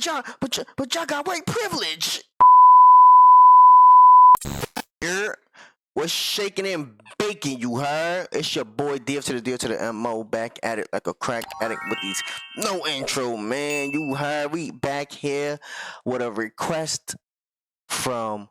y'all got white privilege. What's shaking and baking, you heard? It's your boy DF to the deal to the MO, back at it like a crack addict with these no intro, man. You heard? We back here with a request from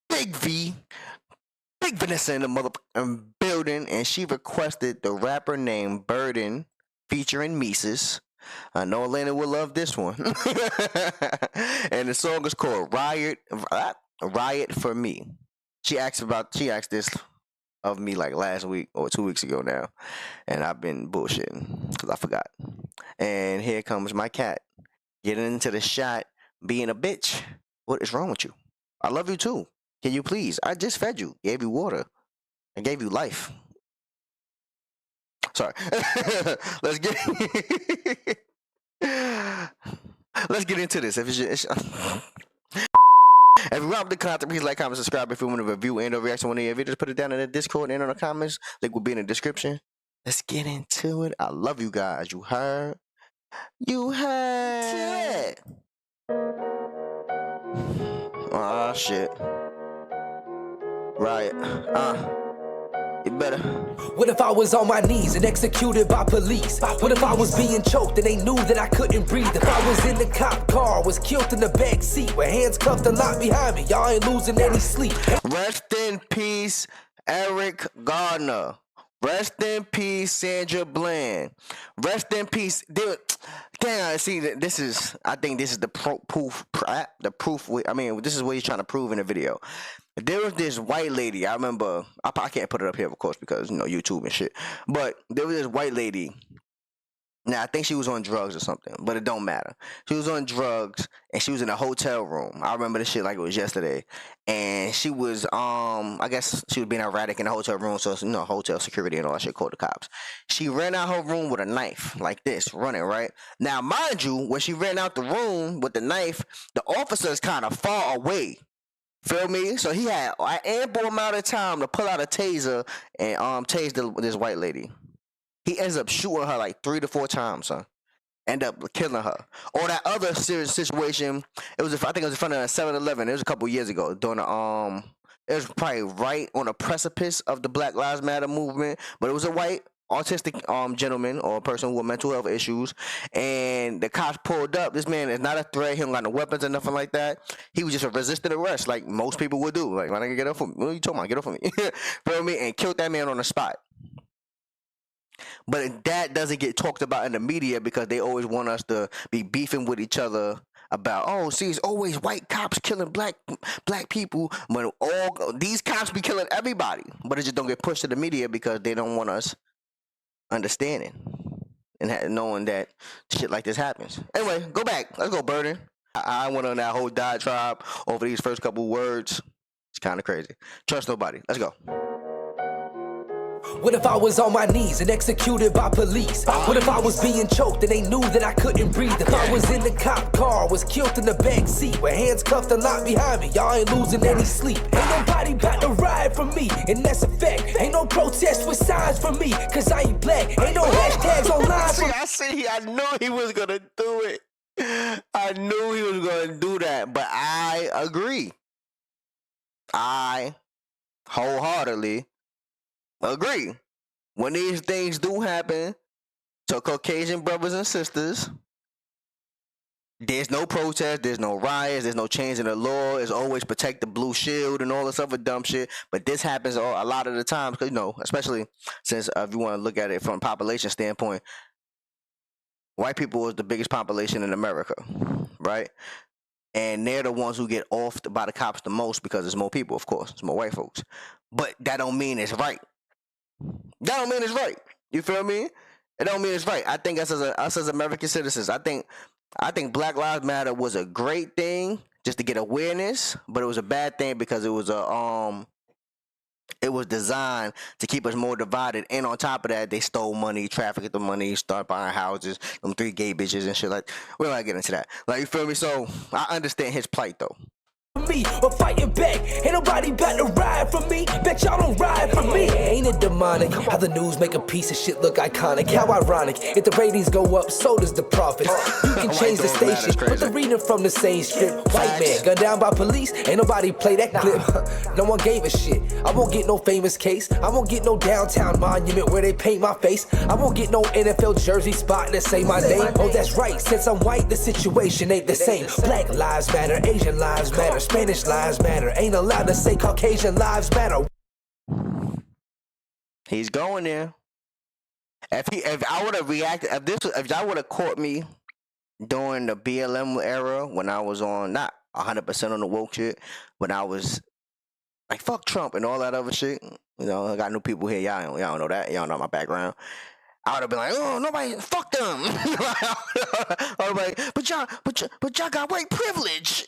Big V, Big Vanessa in the motherfucking building, and she requested the rapper named Burden featuring Mesus. I know Atlanta will love this one. And the song is called Riot For Me. She asked this of me like last week or 2 weeks ago now, and I've been bullshitting because I forgot. And here comes my cat getting into the shot, being a bitch. What is wrong with you? I love you too. Can you please? I just fed you, gave you water, and gave you life. Sorry. Let's get into this. If you want the content, please like, comment, subscribe. If you want to review and or react to one of your videos, put it down in the Discord and in the comments. Link will be in the description. Let's get into it. I love you guys. You heard? You heard? Oh shit. Riot. You better. What if I was on my knees and executed by police? What if I was being choked and they knew that I couldn't breathe? If I was in the cop car, was killed in the back seat with hands cuffed and locked behind me, y'all ain't losing any sleep. Rest in peace, Eric Gardner. Rest in peace, Sandra Bland. Rest in peace, dude. See, this is. I think this is the proof. The proof. I mean, this is what he's trying to prove in the video. There was this white lady. I remember. I can't put it up here, of course, because YouTube and shit. But there was this white lady. Now I think she was on drugs or something, but it don't matter. She was on drugs and she was in a hotel room. I remember this shit like it was yesterday. And she was I guess she was being erratic in the hotel room, so hotel security and all that shit called the cops. She ran out her room with a knife like this, running, right? Now mind you, when she ran out the room with the knife, the officer is kind of far away. Feel me? So he had an ample amount of time to pull out a taser and tase this white lady. He ends up shooting her like 3 to 4 times, son. End up killing her. Or that other serious situation, I think it was in front of a 7-Eleven. It was a couple years ago. During the it was probably right on the precipice of the Black Lives Matter movement. But it was a white autistic gentleman or a person with mental health issues, and the cops pulled up. This man is not a threat. He don't got no weapons or nothing like that. He was just a resisted arrest, like most people would do. Like, why don't you get up for me? What are you talking about? Get up for me. Feel me? And killed that man on the spot. But that doesn't get talked about in the media because they always want us to be beefing with each other about, see, it's always white cops killing black people, when all these cops be killing everybody. But it just don't get pushed to the media because they don't want us understanding and knowing that shit like this happens. Anyway, go back. Let's go, Burden. I went on that whole diatribe over these first couple words. It's kind of crazy. Trust nobody. Let's go. What if I was on my knees and executed by police? What if I was being choked and they knew that I couldn't breathe? If I was in the cop car, was killed in the back seat with hands cuffed and locked behind me, y'all ain't losing any sleep. Ain't nobody about to ride for me, and that's a fact. Ain't no protest with signs for me, cause I ain't black. Ain't no hashtags online. I knew he was gonna do it. I knew he was gonna do that, but I agree. I wholeheartedly agree. When these things do happen to Caucasian brothers and sisters, there's no protest, there's no riots, there's no change in the law. It's always protect the blue shield and all this other dumb shit. But this happens a lot of the times because, especially since if you want to look at it from a population standpoint, white people is the biggest population in America, right? And they're the ones who get offed by the cops the most because there's more people, of course. It's more white folks. But that don't mean it's right. That don't mean it's right. You feel me? It don't mean it's right. I think us as American citizens, I think Black Lives Matter was a great thing just to get awareness, but it was a bad thing because it was designed to keep us more divided. And on top of that, they stole money, trafficked the money, start buying houses, them 3 gay bitches and shit like. We don't gotta get into that. Like, you feel me? So I understand his plight though. me or fighting back. Ain't nobody about to ride for me. Bet y'all don't ride for me. Ain't it demonic how the news make a piece of shit look iconic? How ironic. If the ratings go up, so does the profits. You can change the station, but the reading from the same script. White man gunned down by police. Ain't nobody play that clip. No one gave a shit. I won't get no famous case. I won't get no downtown monument where they paint my face. I won't get no NFL jersey spot that say my name. Oh, that's right. Since I'm white, the situation ain't the same. Black lives matter, Asian lives matter, Spanish lives matter. Ain't allowed to say Caucasian lives matter. He's going there. If I would have reacted, if y'all would have caught me during the BLM era when I was on not 100% on the woke shit, when I was like fuck Trump and all that other shit. You know, I got new people here. Y'all don't know that. Y'all know my background. I would have been like, oh, nobody, fuck them. I would be like, but y'all got white privilege.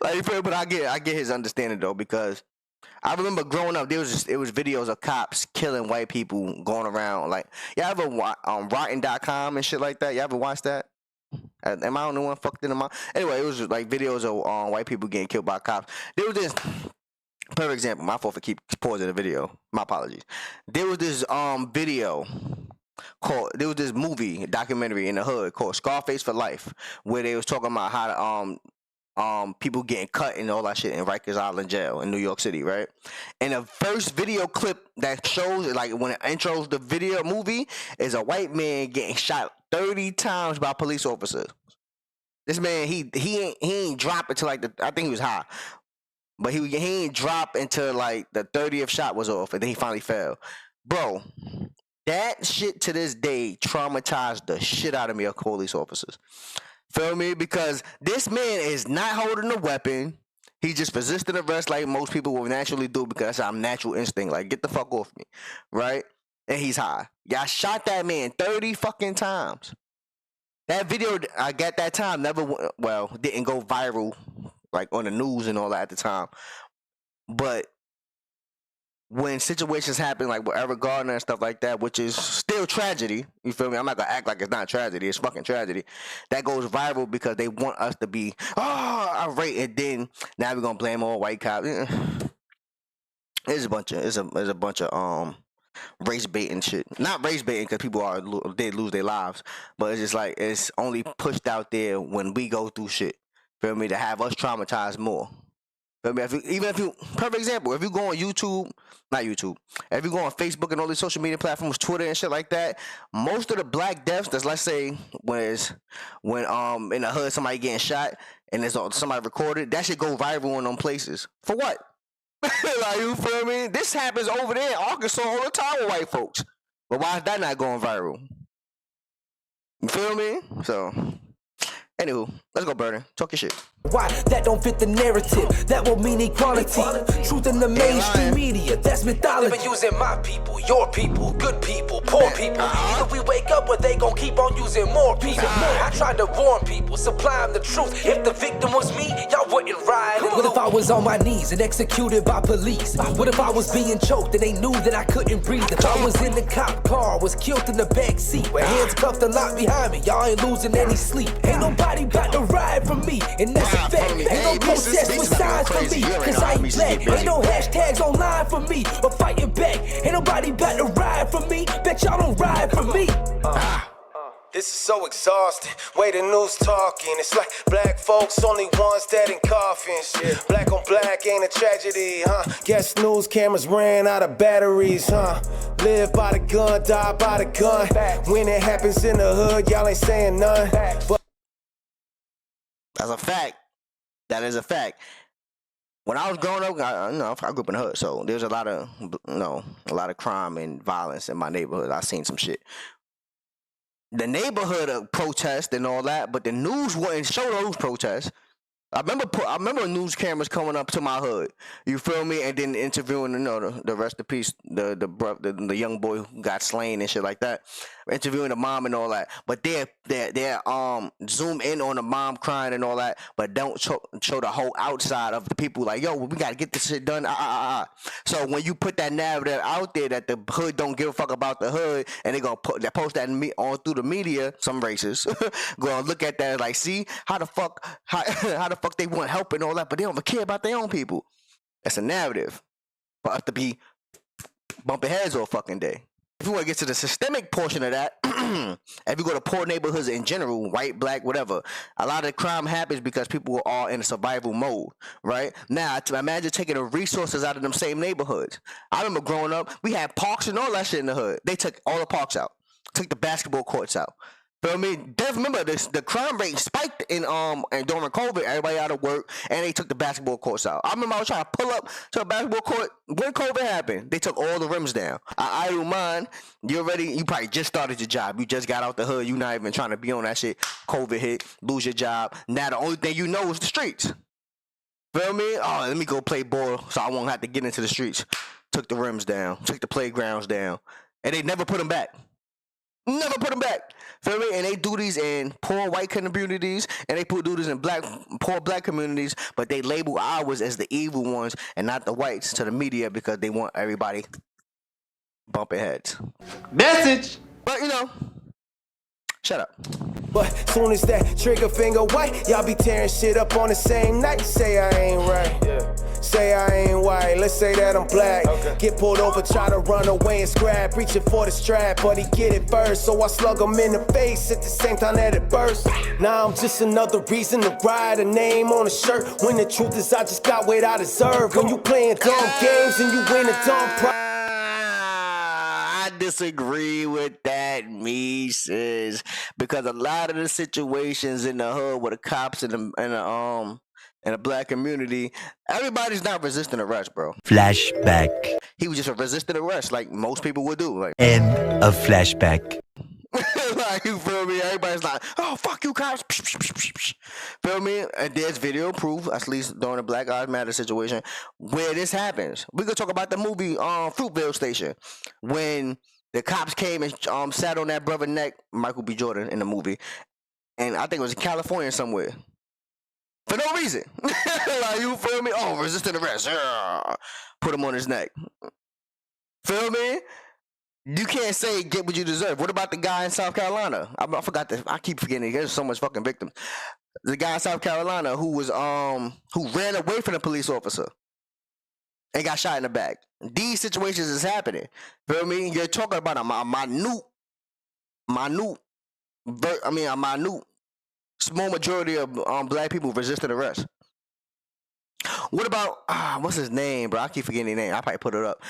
Like, but I get his understanding though, because I remember growing up, it was videos of cops killing white people going around. Like, y'all ever rotten.com and shit like that? You ever watch that? Am I the only one fucked in the mouth? Anyway, it was just like videos of white people getting killed by cops. There was this perfect example. My fault for keep pausing the video. My apologies. There was this video there was this documentary in the hood called Scarface for Life, where they was talking about how to people getting cut and all that shit in Rikers Island jail in New York City, right? And the first video clip that shows, like when it intros the video movie, is a white man getting shot 30 times by police officers. This man, he ain't drop until like I think he was high, but he ain't drop until like the 30th shot was off, and then he finally fell. Bro, that shit to this day traumatized the shit out of me of police officers. Feel me? Because this man is not holding a weapon. He just resisted arrest like most people will naturally do, because that's our natural instinct. Like, get the fuck off me, right? And he's high. Y'all shot that man 30 fucking times. That video I got that time didn't go viral like on the news and all that at the time. But when situations happen like with Eric Gardner and stuff like that, which is still tragedy, you feel me? I'm not gonna act like it's not tragedy. It's fucking tragedy. That goes viral because they want us to be irate, and then now we're gonna blame all white cops. It's a bunch of race baiting shit. Not race baiting because people did lose their lives, but it's just like it's only pushed out there when we go through shit. Feel me? To have us traumatized more. Feel me? Perfect example, if you go on if you go on Facebook and all these social media platforms, Twitter and shit like that, most of the black deaths, that's let's say when in the hood somebody getting shot and there's somebody recorded, that should go viral in them places. For what? Like, you feel me? This happens over there in Arkansas all the time with white folks. But why is that not going viral? You feel me? So, anywho, let's go, Burden. Talk your shit. Why? That don't fit the narrative. That will mean equality. Truth in the mainstream media. That's mythology. They've been using my people, your people, good people, poor people. Either we wake up or they gon' keep on using more people. I tried to warn people, supply them the truth. If the victim was me, y'all wouldn't ride. What if I was on my knees and executed by police? What if I was being choked and they knew that I couldn't breathe? If I was in the cop car, was killed in the back seat, with hands cuffed and locked behind me, y'all ain't losing any sleep. Ain't nobody about to ride for me, and that's a fact. Ain't no protest with signs for me, cause I ain't black. Ain't no hashtags online for me, or fighting back. Ain't nobody about to ride for me. Bet y'all don't ride for me. This is so exhausting, way the news talking. It's like black folks only ones dead in coffins. Black on black ain't a tragedy, huh? Guess news cameras ran out of batteries, huh? Live by the gun, die by the gun. When it happens in the hood, y'all ain't saying none. But that's a fact. That is a fact. When I was growing up, I grew up in the hood, so there's a lot of crime and violence in my neighborhood. I seen some shit. The neighborhood of protest and all that, but the news wouldn't show those protests. I remember news cameras coming up to my hood. You feel me? And then interviewing, the rest of peace, the young boy who got slain and shit like that. Interviewing the mom and all that. But they zoom in on the mom crying and all that, but don't show the whole outside of the people. Like, yo, we gotta get this shit done. So when you put that narrative out there that the hood don't give a fuck about the hood, and they gonna post that on through the media, some racists gonna look at that like, see how the fuck how the fuck they want help and all that, but they don't care about their own people. That's a narrative for us to be bumping heads all fucking day. If you want to get to the systemic portion of that, if you go to poor neighborhoods in general, white, black, whatever, a lot of the crime happens because people are all in a survival mode, right? Now, imagine taking the resources out of them same neighborhoods. I remember growing up, we had parks and all that shit in the hood. They took all the parks out, took the basketball courts out. Feel me? Just remember this: the crime rate spiked and during COVID, everybody out of work, and they took the basketball courts out. I remember I was trying to pull up to a basketball court when COVID happened. They took all the rims down. I don't mind. You probably just started your job. You just got out the hood. You not even trying to be on that shit. COVID hit, lose your job. Now the only thing you know is the streets. Feel me? Oh, let me go play ball so I won't have to get into the streets. Took the rims down. Took the playgrounds down, and they never put them back. Never put them back. Feel me? And they do these in poor white communities, and they do this in poor black communities, but they label ours as the evil ones and not the whites to the media because they want everybody bumping heads. Message. But shut up. But soon as that trigger finger white, y'all be tearing shit up on the same night. Say I ain't right. Say I ain't white, let's say that I'm black. Get pulled over, try to run away and scrap. Reaching for the strap, but he get it first. So I slug him in the face at the same time that it bursts. Now I'm just another reason to ride a name on a shirt. When the truth is I just got what I deserve. When you playing dumb games and you win a dumb prize. I disagree with that, Mesus, because a lot of the situations in the hood with the cops and the black community, everybody's not resisting arrest, bro. Flashback. He was just a resistant arrest, like most people would do. Like, End of flashback. like, you feel me? Everybody's like, "Oh, fuck you, cops!" Feel me? And there's video proof, at least during the Black Lives Matter situation, where this happens. We could talk about the movie Fruitvale Station, when the cops came and sat on that brother's neck, Michael B. Jordan in the movie, and I think it was in California somewhere. For no reason. Like, you feel me? Oh, resisting arrest. Put him on his neck. Feel me? You can't say get what you deserve. What about the guy in South Carolina? I forgot that. I keep forgetting. There's so much fucking victims. The guy in South Carolina who was who ran away from the police officer and got shot in the back. These situations is happening. Feel me? You're talking about a minute small majority of black people resisting arrest. What about what's his name, bro? I keep forgetting his name. I probably put it up.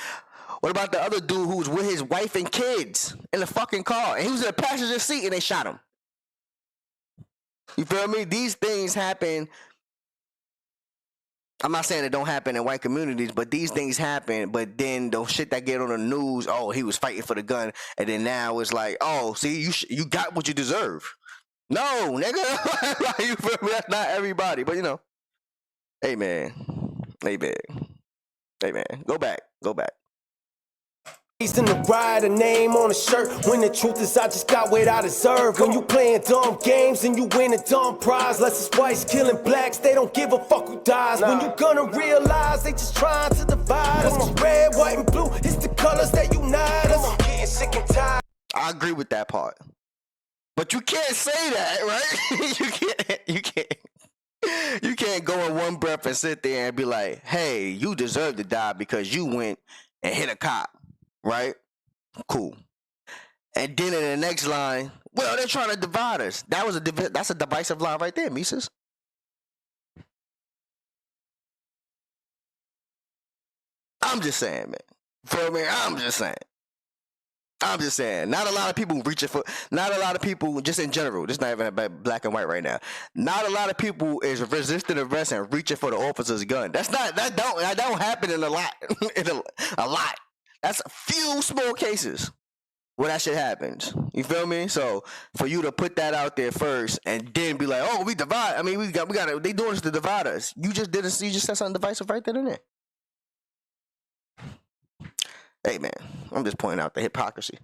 What about the other dude who was with his wife and kids in the fucking car, and he was in the passenger seat and they shot him? You feel me? These things happen. I'm not saying it don't happen in white communities, but these things happen. But then the shit that get on the news, oh, he was fighting for the gun, and then now it's like, oh, see, you got what you deserve. No, nigga. Like, you feel me? That's not everybody, but hey man, go back. Reason to ride a name on a shirt. When the truth is I just got what I deserve. When you playing dumb games and you win a dumb prize. Less is whites killing blacks, they don't give a fuck who dies. When you gonna realize they just trying to divide us. It's red, white, and blue, it's the colors that unite us. I'm getting sick and tired. I agree with that part. But you can't say that, right? You can't go in one breath and sit there and be like, hey, you deserve to die because you went and hit a cop, right? Cool. And then in the next line, well, they're trying to divide us. That's a divisive line right there, Mesus. I'm just saying, man. For me, I'm just saying. Not a lot of people just in general, this is not even about black and white right now. Not a lot of people is resisting arrest and reaching for the officer's gun. That don't happen in a lot. A lot. That's a few small cases. when that shit happens. You feel me? So for you to put that out there first and then be like, oh, we divide. I mean, we got they doing this to divide us. You just said something divisive right then and there. Hey man, I'm just pointing out the hypocrisy.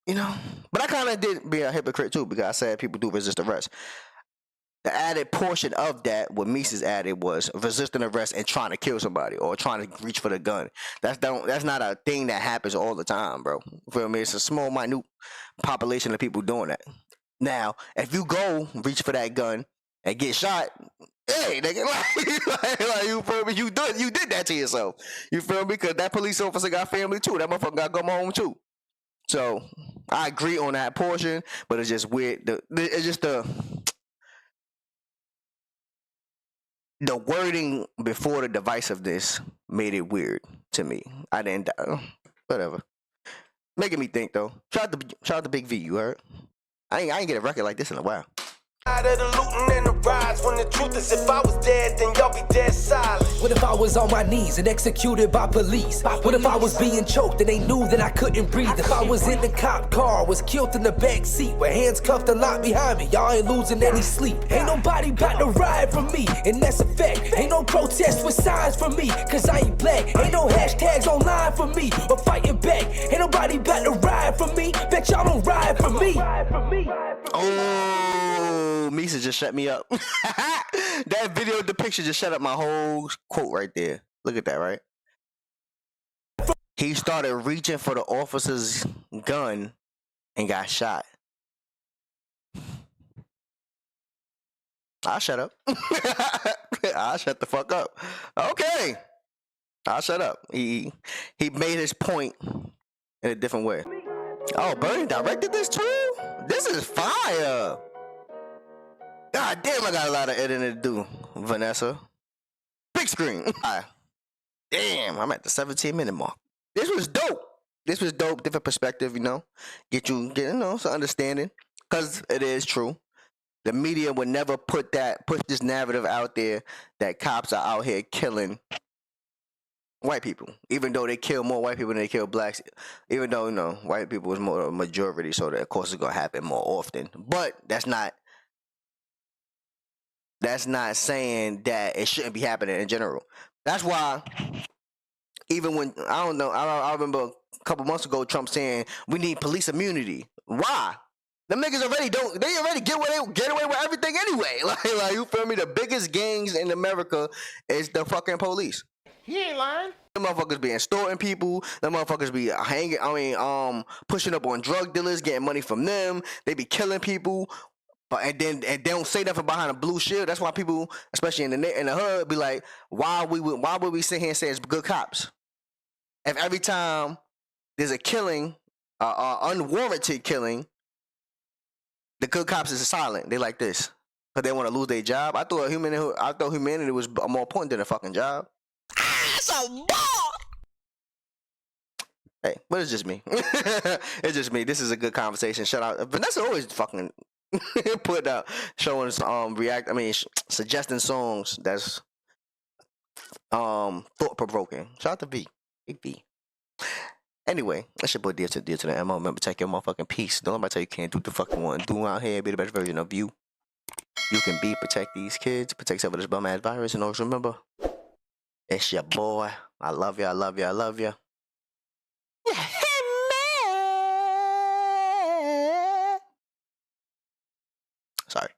You know, but I kind of did be a hypocrite too because I said people do resist arrest. The added portion of that, what Mesus added, was resisting arrest and trying to kill somebody or trying to reach for the gun. That's not a thing that happens all the time, bro. You feel me? It's a small, minute population of people doing that. Now, if you go reach for that gun and get shot, hey, nigga, like you feel me? You did that to yourself. You feel me? Because that police officer got family too. That motherfucker got to come home too. So I agree on that portion, but it's just weird. It's just the wording before the divisiveness made it weird to me. I didn't, whatever. Making me think though. Shout out to Big V. You heard? I ain't get a record like this in a while. Out of the looting and the rides, when the truth is if I was dead, then y'all be dead silent. What if I was on my knees and executed by police? What if I was being choked and they knew that I couldn't breathe? If I was in the cop car, was killed in the back seat with hands cuffed and locked behind me, y'all ain't losing any sleep. Ain't nobody about to ride for me, and that's a fact. Ain't no protest with signs for me, cause I ain't black. Ain't no hashtags online for me, or fighting back. Ain't nobody about to ride for me, bet y'all don't ride for me. Oh, Mesus just shut me up. That video depiction just shut up my whole quote right there. Look at that, right? He started reaching for the officer's gun and got shot. I'll shut up. I'll shut the fuck up. Okay. I'll shut up. He made his point in a different way. Oh, Bernie directed this too? This is fire. God damn, I got a lot of editing to do, Vanessa. Big screen. Damn, I'm at the 17-minute mark. This was dope. Different perspective, you know. Get some understanding. Because it is true. The media would never push this narrative out there that cops are out here killing white people, even though they kill more white people than they kill blacks, even though, you know, white people is more a majority, so that of course it's gonna happen more often. But that's not saying that it shouldn't be happening in general. That's why even when I remember a couple months ago Trump saying we need police immunity. Why? Them niggas already get away with everything anyway. Like you feel me? The biggest gangs in America is the fucking police. He ain't lying. Them motherfuckers be extorting people. Them motherfuckers be pushing up on drug dealers, getting money from them. They be killing people, and they don't say nothing behind a blue shield. That's why people, especially in the hood, be like, why would we sit here and say it's good cops? If every time there's a killing, unwarranted killing, the good cops is silent. They like this because they want to lose their job. I thought humanity was more important than a fucking job. That's a ball. Hey, but it's just me. It's just me. This is a good conversation. Shout out Vanessa, always fucking put out showing suggesting songs that's thought provoking. Shout out to V. Big V. Anyway, that's your boy dear to the MO. Remember, take your motherfucking peace. Don't let me tell you can't do the fucking one. Do out here, be the best version of you. You can protect these kids, protect some of this bum ass virus, and always remember, it's your boy. I love you. I love you. I love you. Yeah, man. Sorry.